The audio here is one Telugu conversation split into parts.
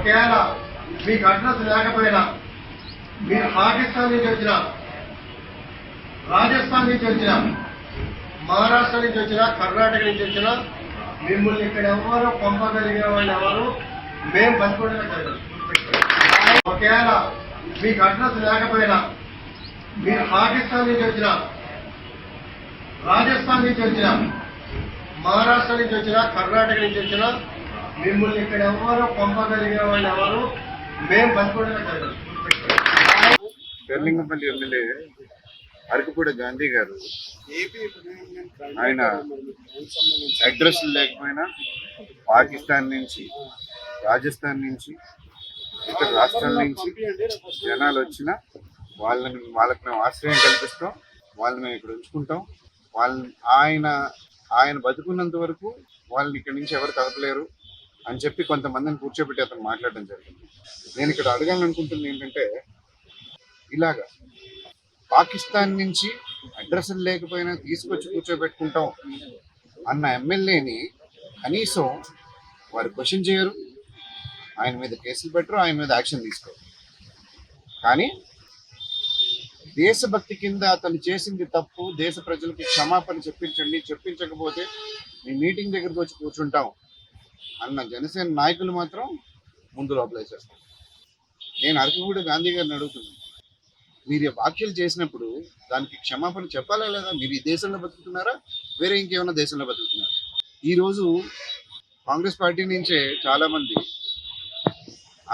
ఒకవేళ మీకు అడ్రస్ లేకపోయినా మీరు పాకిస్తాన్ నుంచి వచ్చిన, రాజస్థాన్ నుంచి వచ్చిన, మహారాష్ట్ర నుంచి వచ్చిన, కర్ణాటక నుంచి వచ్చిన మిమ్మల్ని ఇక్కడ ఎవరు పంపగలిగే వాళ్ళు ఎవరు మేము బతుకోవడమే జరగదు. ఒకవేళ మీకు అడ్రస్ లేకపోయినా మీరు పాకిస్తాన్ నుంచి వచ్చిన, రాజస్థాన్ నుంచి వచ్చిన, మహారాష్ట్ర నుంచి వచ్చిన, కర్ణాటక నుంచి వచ్చిన మిమ్మల్ని ఇక్కడ ఎవరు పంపగలిగే వాళ్ళు ఎవరు మేము బతుకోవడమే జరగదు. పెర్లింగంపల్లి ఎమ్మెల్యే అరకుపూడి గాంధీ గారు ఆయన అడ్రస్ లేకపోయినా పాకిస్తాన్ నుంచి, రాజస్థాన్ నుంచి, ఇతర రాష్ట్రాల నుంచి జనాలు వచ్చినా వాళ్ళకి మేము ఆశ్రయం కల్పిస్తాం, వాళ్ళని మేము ఇక్కడ ఉంచుకుంటాం. ఆయన బతుకున్నంత వరకు వాళ్ళని ఇక్కడి నుంచి ఎవరు కదపలేరు అని చెప్పి కొంతమందిని కూర్చోబెట్టి అతను మాట్లాడడం జరిగింది. నేను ఇక్కడ అడగాలనుకుంటుంది ఏంటంటే, ఇలాగా పాకిస్తాన్ నుంచి అడ్రస్ లేకపోయినా తీసుకొచ్చి కూర్చోబెట్టుకుంటాం అన్న ఎమ్మెల్యేని కనీసం వారు క్వశ్చన్ చేయరు, ఆయన మీద కేసులు పెట్టరు, ఆయన మీద యాక్షన్ తీసుకోరు. కానీ దేశభక్తి కింద అతను చేసింది తప్పు, దేశ ప్రజలకి క్షమాపణ చెప్పించండి, చెప్పించకపోతే మీ మీటింగ్ దగ్గరికి వచ్చి కూర్చుంటాం అన్న జనసేన నాయకులు మాత్రం ముందు లోపలేసేస్తారు. నేను అరకుపూడి గాంధీ గారిని అడుగుతున్నాను, మీరు వ్యాఖ్యలు చేసినప్పుడు దానికి క్షమాపణ చెప్పాలా లేదా? మీరు ఈ దేశంలో బతుకుతున్నారా, వేరే ఇంకేమైనా దేశంలో బతుకుతున్నారా? ఈరోజు కాంగ్రెస్ పార్టీ నుంచే చాలామంది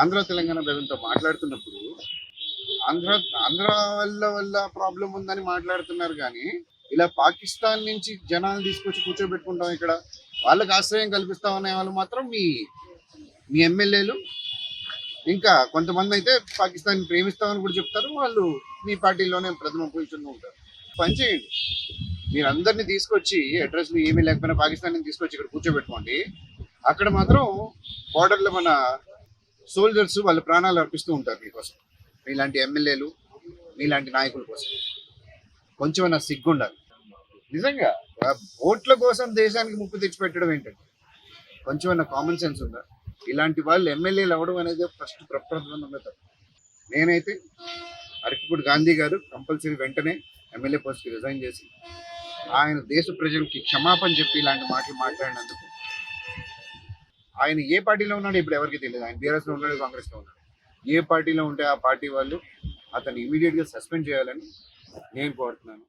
ఆంధ్ర తెలంగాణ ప్రజలతో మాట్లాడుతున్నప్పుడు ఆంధ్ర వల్ల ప్రాబ్లం ఉందని మాట్లాడుతున్నారు. కానీ ఇలా పాకిస్తాన్ నుంచి జనాలు తీసుకొచ్చి కూర్చోబెట్టుకుంటాం, ఇక్కడ వాళ్ళకి ఆశ్రయం కల్పిస్తామనే వాళ్ళు మాత్రం మీ ఎమ్మెల్యేలు, ఇంకా కొంతమంది అయితే పాకిస్తాన్ ప్రేమిస్తామని కూడా చెప్తారు. వాళ్ళు మీ పార్టీలోనే ప్రథమ పొజిషన్లో ఉంటారు. పనిచేయండి, మీరు అందరినీ తీసుకొచ్చి అడ్రస్లు ఏమీ లేకపోయినా పాకిస్తాన్ తీసుకొచ్చి ఇక్కడ కూర్చోబెట్టుకోండి. అక్కడ మాత్రం బార్డర్లో మన సోల్జర్స్ వాళ్ళ ప్రాణాలు అర్పిస్తూ ఉంటారు మీకోసం, మీలాంటి ఎమ్మెల్యేలు, మీలాంటి నాయకుల కోసం. కొంచెం సిగ్గుండాలి నిజంగా. ఓట్ల కోసం దేశానికి ముప్పు తెచ్చిపెట్టడం ఏంటంటే కొంచెం కామన్ సెన్స్ ఉందా? ఇలాంటి వాళ్ళు ఎమ్మెల్యేలు అవ్వడం అనేది ఫస్ట్ ప్రప్రథమంగా తప్పు. నేనైతే అరకుపూడి గాంధీ గారు కంపల్సరీ వెంటనే ఎమ్మెల్యే పోస్ట్కి రిజైన్ చేసి ఆయన దేశ ప్రజలకి క్షమాపణ చెప్పి ఇలాంటి మాటలు మాట్లాడినందుకు, ఆయన ఏ పార్టీలో ఉన్నాడో ఇప్పుడు ఎవరికి తెలియదు. ఆయన బీఆర్ఎస్లో ఉన్నాడు, కాంగ్రెస్లో ఉన్నాడు. ఏ పార్టీలో ఉంటే ఆ పార్టీ వాళ్ళు అతన్ని ఇమీడియట్గా సస్పెండ్ చేయాలని నేను కోరుతున్నాను.